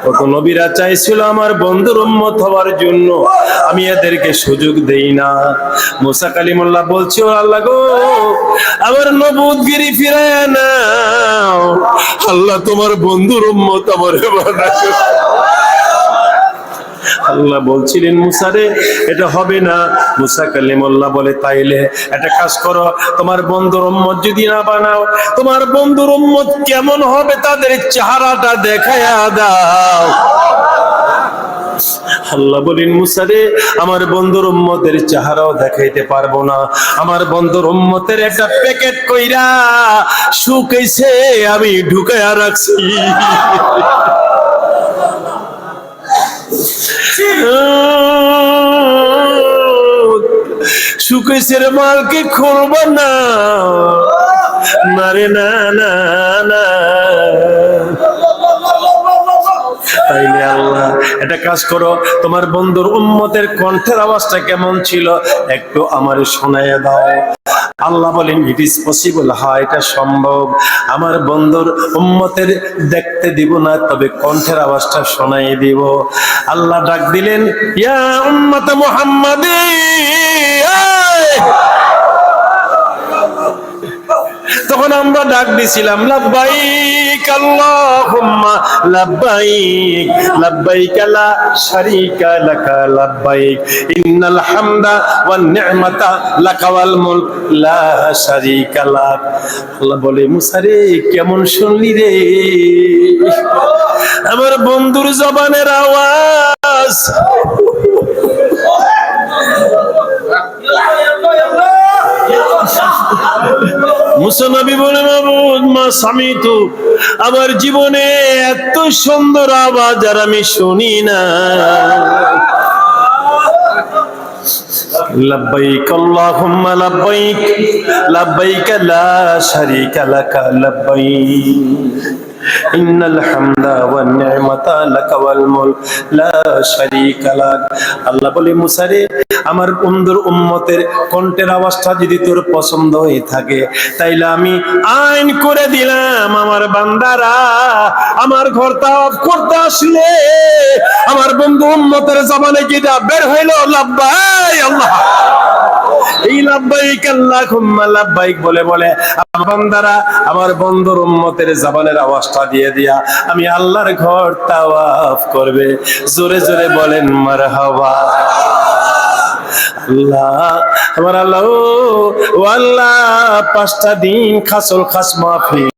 কত নবীরা চাইছিল আমার বন্ধুর উম্মত হওয়ার জন্য, আমি এদেরকে সুযোগ দেই না। মুসা কালিমুল্লাহ বলছে, ও আল্লাহ গো, আমার নবুয়তগিরি ফিরায় নাও। আল্লাহ তোমার বন্ধুর উম্মত আমার বানাও। আল্লাহ বলছিলেন মুসা রে, এটা হবে না। মুসা কালিমুল্লাহ বলে, তাইলে একটা কাজ করো, তোমার বন্ধুর উম্মত যদি না বানাও, তোমার বন্ধুর উম্মত কেমন হবে তাদের চেহারাটা দেখায়া দাও। আল্লাহ বলেন, মুসা রে, আমার বন্ধুর উম্মতের চেহারাও দেখাইতে পারবো না। আমার বন্ধুর উম্মতের একটা প্যাকেট কইরা শুকাইছে আমি ঢুকায়া রাখছি। শুকাইছের মালকে খুলব না, না রে, না না না। তাইলে আল্লাহ একটা কাজ করো, তোমার বন্ধুর উম্মতের কণ্ঠের আওয়াজটা কেমন ছিল একটু আমারে শোনাইয়া দাও। আল্লাহ বলেন, ইট ইজ পসিবল, হ্যাঁ এটা সম্ভব। আমার বন্ধুর উম্মতের দেখতে দিব না, তবে কণ্ঠের আওয়াজটা শোনাই দিব। আল্লাহ ডাক দিলেন, ইয়া উম্মত মুহাম্মাদি, তখন আমরা ডাক দিছিলাম, লাব্বাইক আল্লাহুম্মা লাব্বাইক, লাব্বাইক লা শারীকা লাকা লাব্বাইক, ইন্নাল হামদা ওয়ান নি'মাতা লাকা ওয়াল মুলক লা শারীকা লাক। আল্লাহ বলে, মুসা রে, কেমন শুনলি রে আমার বন্ধুর জবানের আওয়াজ? মুসা নবী বলে, মাবুদ মা সামিতু, আমার জীবনে এত সুন্দর আওয়াজ আর আমি শুনি না। লাব্বাইক আল্লাহুম্মা লাব্বাইক, লাব্বাইক লা শারীকা লাকা লাব্বাইক, ইন্নাল হামদা ওয়ান নি'মাতা লাকা ওয়াল মুলক লা শারীকা লাক। আল্লাহ বলে, মুসা রে, আমার বন্ধুর উম্মতের কণ্ঠের আওয়াজটা যদি তোর পছন্দ হয়ে থাকে, তাইলে আমি আইন করে দিলাম, আমার বান্দারা আমার ঘর তাওয়াফ করতে আসলে আমার বন্ধু উম্মতের জবানে যেটা বের হইল, লাব্বাইক আল্লাহ, এই লাব্বাইক আল্লাহুম্মা লাব্বাইক বলে বলে আমার বান্দারা আমার বন্ধুর উম্মতের জবানের আওয়াজটা দিয়ে দিয়া আমি আল্লাহর ঘর তাওয়াফ করবে। জোরে জোরে বলেন মারহাবা। আল্লাহ, আমার আল্লাহ, ও আল্লাহ, 5টা দিন খাসল খাস মাহফিল